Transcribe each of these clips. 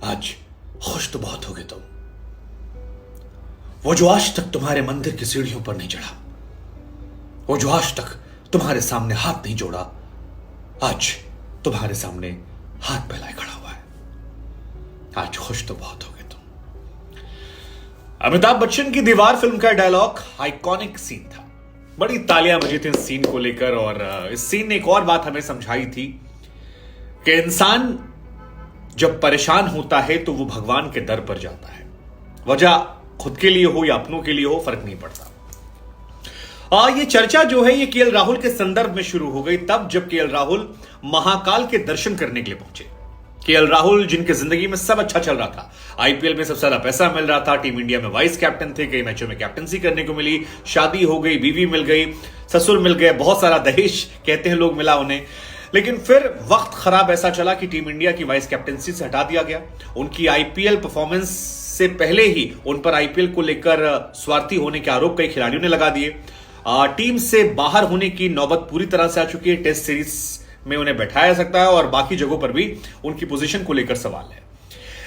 आज खुश तो बहुत होगे तुम। वो जो आज तक तुम्हारे मंदिर की सीढ़ियों पर नहीं चढ़ा, वो जो आज तक तुम्हारे सामने हाथ नहीं जोड़ा, आज तुम्हारे सामने हाथ फैलाए खड़ा हुआ है। आज खुश तो बहुत होगे तुम। अमिताभ बच्चन की दीवार फिल्म का डायलॉग आइकॉनिक सीन था। बड़ी तालियां बजी थी इस सीन को लेकर, और इस सीन ने एक और बात हमें समझाई थी कि इंसान जब परेशान होता है तो वो भगवान के दर पर जाता है। वजह खुद के लिए हो या अपनों के लिए हो, फर्क नहीं पड़ता। ये चर्चा जो है ये केएल राहुल के संदर्भ में शुरू हो गई तब जब केएल राहुल महाकाल के दर्शन करने के लिए पहुंचे। केएल राहुल जिनके जिंदगी में सब अच्छा चल रहा था, आईपीएल में सबसे ज्यादा पैसा मिल रहा था, टीम इंडिया में वाइस कैप्टन थे, कई मैचों में कैप्टनसी करने को मिली, शादी हो गई, बीवी मिल गई, ससुर मिल गए, बहुत सारा दहेज कहते हैं लोग मिला उन्हें। लेकिन फिर वक्त खराब ऐसा चला कि टीम इंडिया की वाइस कैप्टनसी से हटा दिया गया। उनकी आईपीएल परफॉर्मेंस से पहले ही उन पर आईपीएल को लेकर स्वार्थी होने के आरोप कई खिलाड़ियों ने लगा दिए। टीम से बाहर होने की नौबत पूरी तरह से आ चुकी है। टेस्ट सीरीज में उन्हें बैठाया जा सकता है और बाकी जगहों पर भी उनकी पोजीशन को लेकर सवाल है।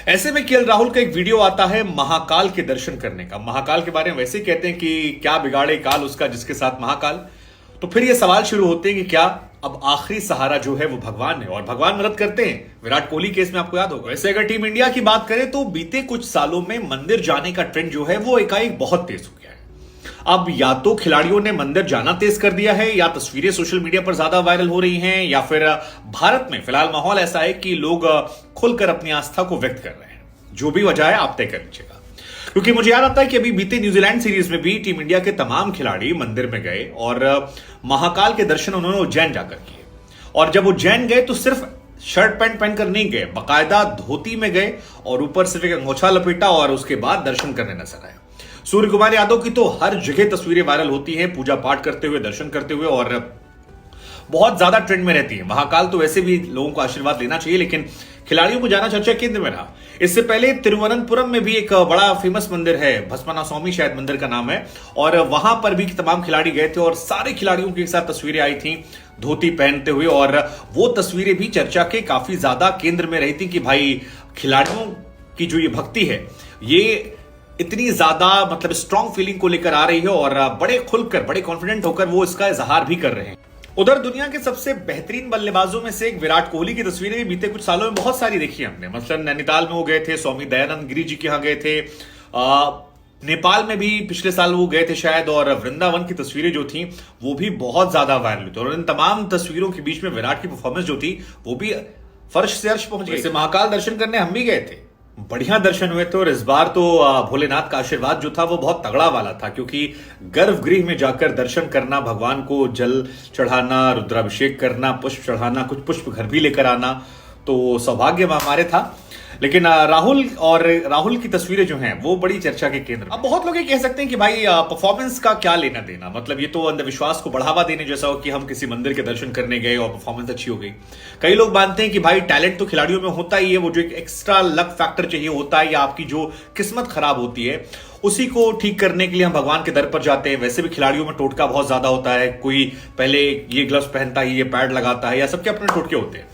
ऐसे में केएल राहुल का एक वीडियो आता है महाकाल के दर्शन करने का। महाकाल के बारे में वैसे कहते हैं कि क्या बिगाड़े काल उसका जिसके साथ महाकाल। तो फिर ये सवाल शुरू होते हैं कि क्या अब आखिरी सहारा जो है वो भगवान है, और भगवान मदद करते हैं। विराट कोहली केस में आपको याद होगा। वैसे अगर टीम इंडिया की बात करें तो बीते कुछ सालों में मंदिर जाने का ट्रेंड जो है वो एकाएक बहुत तेज हो गया है। अब या तो खिलाड़ियों ने मंदिर जाना तेज कर दिया है, या तस्वीरें सोशल मीडिया पर ज्यादा वायरल हो रही हैं, या फिर भारत में फिलहाल माहौल ऐसा है कि लोग खुलकर अपनी आस्था को व्यक्त कर रहे हैं। जो भी वजह है आप तय कर लीजिएगा। क्योंकि मुझे याद आता है कि अभी बीते न्यूजीलैंड सीरीज में भी टीम इंडिया के तमाम खिलाड़ी मंदिर में गए और महाकाल के दर्शन उन्होंने उज्जैन जाकर किए। और जब उज्जैन गए तो सिर्फ शर्ट पैंट पहनकर नहीं गए, बाकायदा धोती में गए और ऊपर सिर्फ एक अंगोछा लपेटा और उसके बाद दर्शन करने नजर आए। सूर्य कुमार यादव की तो हर जगह तस्वीरें वायरल होती हैं, पूजा पाठ करते हुए, दर्शन करते हुए, और बहुत ज्यादा ट्रेंड में रहती है। महाकाल तो वैसे भी लोगों को आशीर्वाद लेना चाहिए, लेकिन खिलाड़ियों को जाना चर्चा केंद्र में रहा। इससे पहले तिरुवनंतपुरम में भी एक बड़ा फेमस मंदिर है, भस्मना स्वामी शायद मंदिर का नाम है, और वहां पर भी तमाम खिलाड़ी गए थे और सारे खिलाड़ियों के साथ तस्वीरें आई थी धोती पहनते हुए। और वो तस्वीरें भी चर्चा के काफी ज्यादा केंद्र में रही थी कि भाई खिलाड़ियों की जो ये भक्ति है ये इतनी ज्यादा मतलब स्ट्रॉन्ग फीलिंग को लेकर आ रही है, और बड़े खुलकर बड़े कॉन्फिडेंट होकर वो इसका इजहार भी कर रहे हैं। उधर दुनिया के सबसे बेहतरीन बल्लेबाजों में से एक विराट कोहली की तस्वीरें भी बीते कुछ सालों में बहुत सारी देखी हमने। मतलब नैनीताल में वो गए थे, स्वामी दयानंद गिरी जी के यहाँ गए थे, नेपाल में भी पिछले साल वो गए थे शायद, और वृंदावन की तस्वीरें जो थी वो भी बहुत ज्यादा वायरल हुई थी। और इन तमाम तस्वीरों के बीच में विराट की परफॉर्मेंस जो थी वो भी फर्श से अर्श पहुंच गई। महाकाल दर्शन करने हम भी गए थे, बढ़िया दर्शन हुए थे। और इस बार तो भोलेनाथ का आशीर्वाद जो था वो बहुत तगड़ा वाला था, क्योंकि गर्भगृह में जाकर दर्शन करना, भगवान को जल चढ़ाना, रुद्राभिषेक करना, पुष्प चढ़ाना, कुछ पुष्प घर भी लेकर आना, तो सौभाग्य हमारे था। लेकिन राहुल की तस्वीरें जो हैं वो बड़ी चर्चा के केंद्र में। अब बहुत लोग ये कह सकते हैं कि भाई परफॉर्मेंस का क्या लेना देना, मतलब ये तो अंधविश्वास को बढ़ावा देने जैसा हो कि हम किसी मंदिर के दर्शन करने गए और परफॉर्मेंस अच्छी हो गई। कई लोग मानते हैं कि भाई टैलेंट तो खिलाड़ियों में होता ही है, वो जो एक एक्स्ट्रा लक फैक्टर चाहिए होता है, या आपकी जो किस्मत खराब होती है उसी को ठीक करने के लिए हम भगवान के दर पर जाते हैं। वैसे भी खिलाड़ियों में टोटका बहुत ज्यादा होता है, कोई पहले ये ग्लव्स पहनता है, ये पैड लगाता है, या सबके अपने टोटके होते हैं।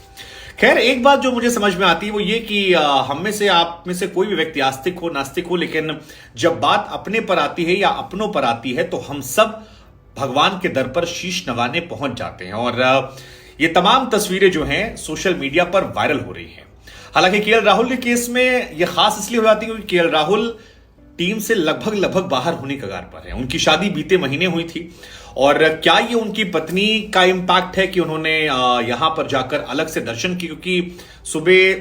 खैर एक बात जो मुझे समझ में आती है वो ये कि हम में से, आप में से कोई भी व्यक्ति आस्तिक हो नास्तिक हो, लेकिन जब बात अपने पर आती है या अपनों पर आती है तो हम सब भगवान के दर पर शीश नवाने पहुंच जाते हैं। और ये तमाम तस्वीरें जो हैं सोशल मीडिया पर वायरल हो रही हैं। हालांकि केएल राहुल के केस में यह खास इसलिए हो जाती है क्योंकि केएल राहुल टीम से लगभग बाहर होने कगार पर है। उनकी शादी बीते महीने हुई थी, और क्या ये उनकी पत्नी का इंपैक्ट है कि उन्होंने यहां पर जाकर अलग से दर्शन की, क्योंकि सुबह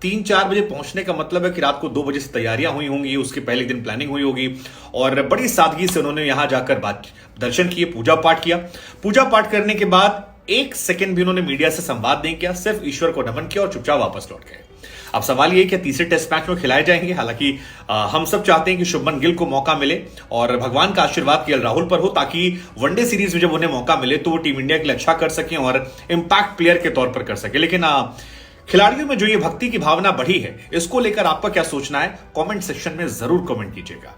3-4 बजे पहुंचने का मतलब है कि रात को 2 बजे से तैयारियां हुई होंगी, उसके पहले दिन प्लानिंग हुई होगी, और बड़ी सादगी से उन्होंने यहां जाकर दर्शन किए, पूजा पाठ किया। पूजा पाठ करने के बाद 1 सेकंड भी उन्होंने मीडिया से संवाद नहीं किया, सिर्फ ईश्वर को नमन किया और चुपचाप वापस लौट गए। अब सवाल ये कि तीसरे टेस्ट मैच में खिलाए जाएंगे। हालांकि हम सब चाहते हैं कि शुभमन गिल को मौका मिले और भगवान का आशीर्वाद केएल राहुल पर हो, ताकि वनडे सीरीज में जब उन्हें मौका मिले तो वो टीम इंडिया के लिए अच्छा कर सकें और इंपैक्ट प्लेयर के तौर पर कर सके। लेकिन खिलाड़ियों में जो ये भक्ति की भावना बढ़ी है, इसको लेकर आपका क्या सोचना है, कमेंट सेक्शन में जरूर कमेंट कीजिएगा।